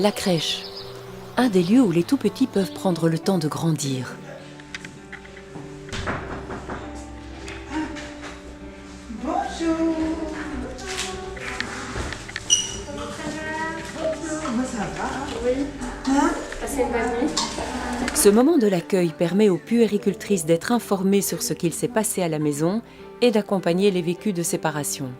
La crèche, un des lieux où les tout-petits peuvent prendre le temps de grandir. Bonjour. Comment ça va? Oui. Passez une bonne nuit. Ce moment de l'accueil permet aux puéricultrices d'être informées sur ce qu'il s'est passé à la maison et d'accompagner les vécus de séparation.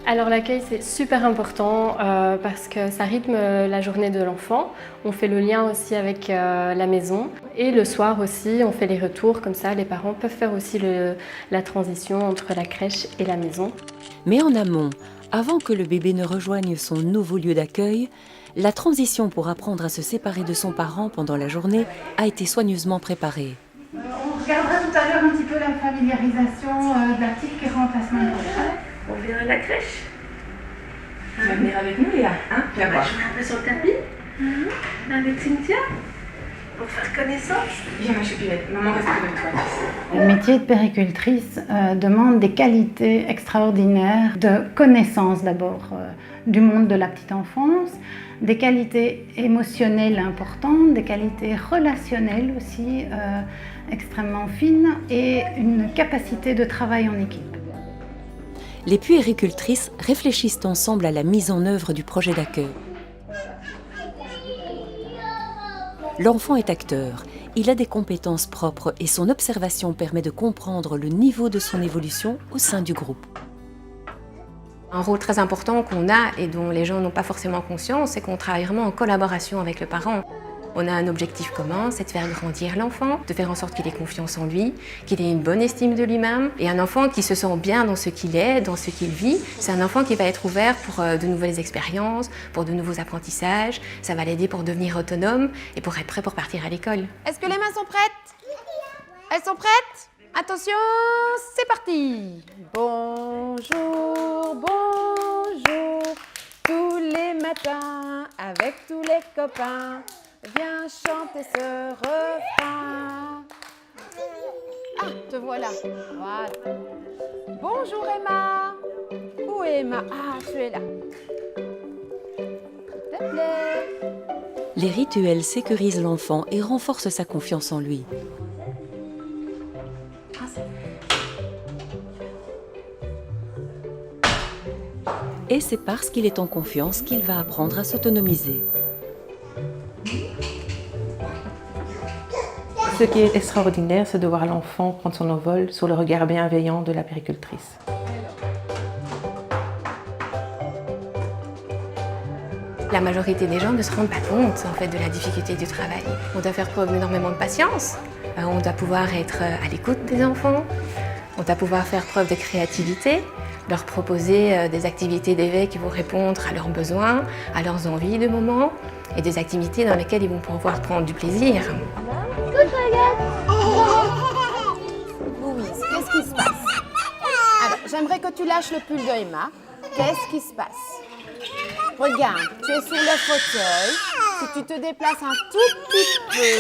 Alors l'accueil c'est super important parce que ça rythme la journée de l'enfant. On fait le lien aussi avec la maison et le soir aussi on fait les retours, comme ça les parents peuvent faire aussi la transition entre la crèche et la maison. Mais en amont, avant que le bébé ne rejoigne son nouveau lieu d'accueil, la transition pour apprendre à se séparer de son parent pendant la journée a été soigneusement préparée. On regardera tout à l'heure un petit peu la familiarisation de la petite qui rentre la semaine prochaine. On vient à la crèche. Tu vas venir avec nous, Léa, hein? Viens voir. Je vais un peu sur le tapis avec Cynthia pour faire connaissance. Viens ma choupinette, maman reste avec toi. Le métier de péricultrice demande des qualités extraordinaires de connaissance d'abord du monde de la petite enfance, des qualités émotionnelles importantes, des qualités relationnelles aussi extrêmement fines et une capacité de travail en équipe. Les puéricultrices réfléchissent ensemble à la mise en œuvre du projet d'accueil. L'enfant est acteur, il a des compétences propres et son observation permet de comprendre le niveau de son évolution au sein du groupe. Un rôle très important qu'on a et dont les gens n'ont pas forcément conscience, c'est qu'on travaille vraiment en collaboration avec le parent. On a un objectif commun, c'est de faire grandir l'enfant, de faire en sorte qu'il ait confiance en lui, qu'il ait une bonne estime de lui-même. Et un enfant qui se sent bien dans ce qu'il est, dans ce qu'il vit, c'est un enfant qui va être ouvert pour de nouvelles expériences, pour de nouveaux apprentissages. Ça va l'aider pour devenir autonome et pour être prêt pour partir à l'école. Est-ce que les mains sont prêtes? Elles sont prêtes? Attention, c'est parti! Bonjour, bonjour, tous les matins avec tous les copains. Viens chanter ce refrain. Ah, te voilà. Voilà. Bonjour Emma. Où est Emma? Ah, tu es là. S'il te plaît. Les rituels sécurisent l'enfant et renforcent sa confiance en lui. Et c'est parce qu'il est en confiance qu'il va apprendre à s'autonomiser. Ce qui est extraordinaire, c'est de voir l'enfant prendre son envol sous le regard bienveillant de la péricultrice. La majorité des gens ne se rendent pas compte en fait, de la difficulté du travail. On doit faire preuve d'énormément de patience, on doit pouvoir être à l'écoute des enfants, on doit pouvoir faire preuve de créativité, leur proposer des activités d'éveil qui vont répondre à leurs besoins, à leurs envies de moment, et des activités dans lesquelles ils vont pouvoir prendre du plaisir. Louise, qu'est-ce qui se passe? Alors, j'aimerais que tu lâches le pull de Emma. Qu'est-ce qui se passe? Regarde, tu es sur le fauteuil. Si tu te déplaces un tout petit peu,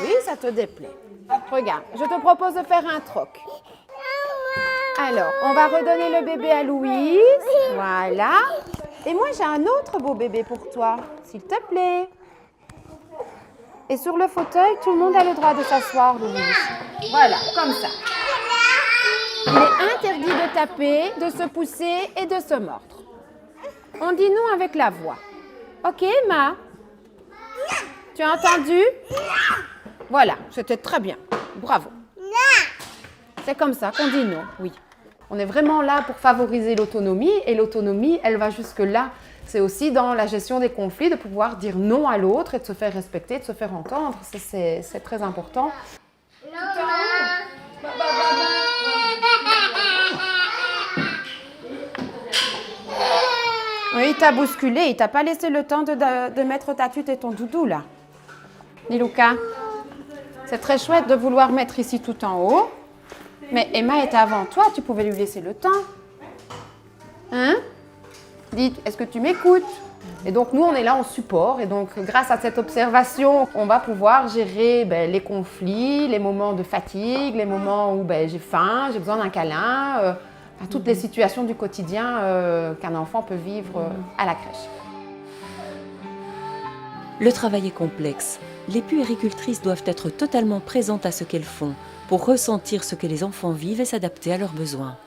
oui, ça te déplaît. Regarde, je te propose de faire un troc. Alors, on va redonner le bébé à Louise. Voilà. Et moi, j'ai un autre beau bébé pour toi, s'il te plaît. Et sur le fauteuil, tout le monde a le droit de s'asseoir, Louise. Voilà, comme ça. Il est interdit de taper, de se pousser et de se mordre. On dit non avec la voix. Ok, Emma? Tu as entendu? Voilà, c'était très bien. Bravo. C'est comme ça qu'on dit non, oui. On est vraiment là pour favoriser l'autonomie et l'autonomie, elle va jusque-là. C'est aussi dans la gestion des conflits de pouvoir dire non à l'autre et de se faire respecter, de se faire entendre. C'est très important. Oui, il t'a bousculé, il t'a pas laissé le temps de mettre ta tutte et ton doudou là. Dis Lucas, c'est très chouette de vouloir mettre ici tout en haut, mais Emma était avant toi, tu pouvais lui laisser le temps. Hein? Dis, est-ce que tu m'écoutes? Et donc nous, on est là en support et donc grâce à cette observation, on va pouvoir gérer les conflits, les moments de fatigue, les moments où j'ai faim, j'ai besoin d'un câlin, Enfin, toutes les situations du quotidien qu'un enfant peut vivre à la crèche. Le travail est complexe. Les puéricultrices doivent être totalement présentes à ce qu'elles font pour ressentir ce que les enfants vivent et s'adapter à leurs besoins.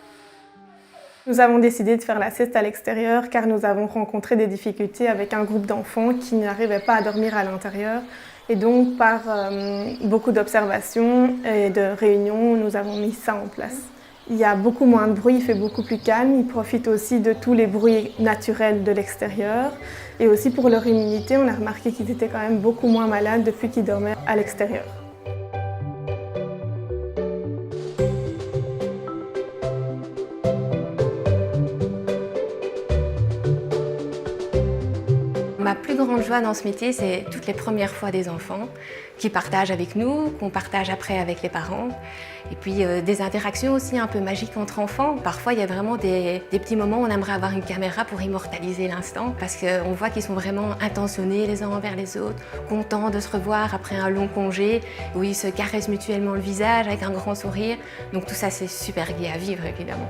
Nous avons décidé de faire la sieste à l'extérieur car nous avons rencontré des difficultés avec un groupe d'enfants qui n'arrivaient pas à dormir à l'intérieur. Et donc, par beaucoup d'observations et de réunions, nous avons mis ça en place. Il y a beaucoup moins de bruit, il fait beaucoup plus calme. Ils profitent aussi de tous les bruits naturels de l'extérieur. Et aussi pour leur immunité, on a remarqué qu'ils étaient quand même beaucoup moins malades depuis qu'ils dormaient à l'extérieur. Ma plus grande joie dans ce métier, c'est toutes les premières fois des enfants qui partagent avec nous, qu'on partage après avec les parents. Et puis des interactions aussi un peu magiques entre enfants. Parfois, il y a vraiment des petits moments où on aimerait avoir une caméra pour immortaliser l'instant parce qu'on voit qu'ils sont vraiment intentionnés les uns envers les autres, contents de se revoir après un long congé, où ils se caressent mutuellement le visage avec un grand sourire. Donc tout ça, c'est super gai à vivre, évidemment.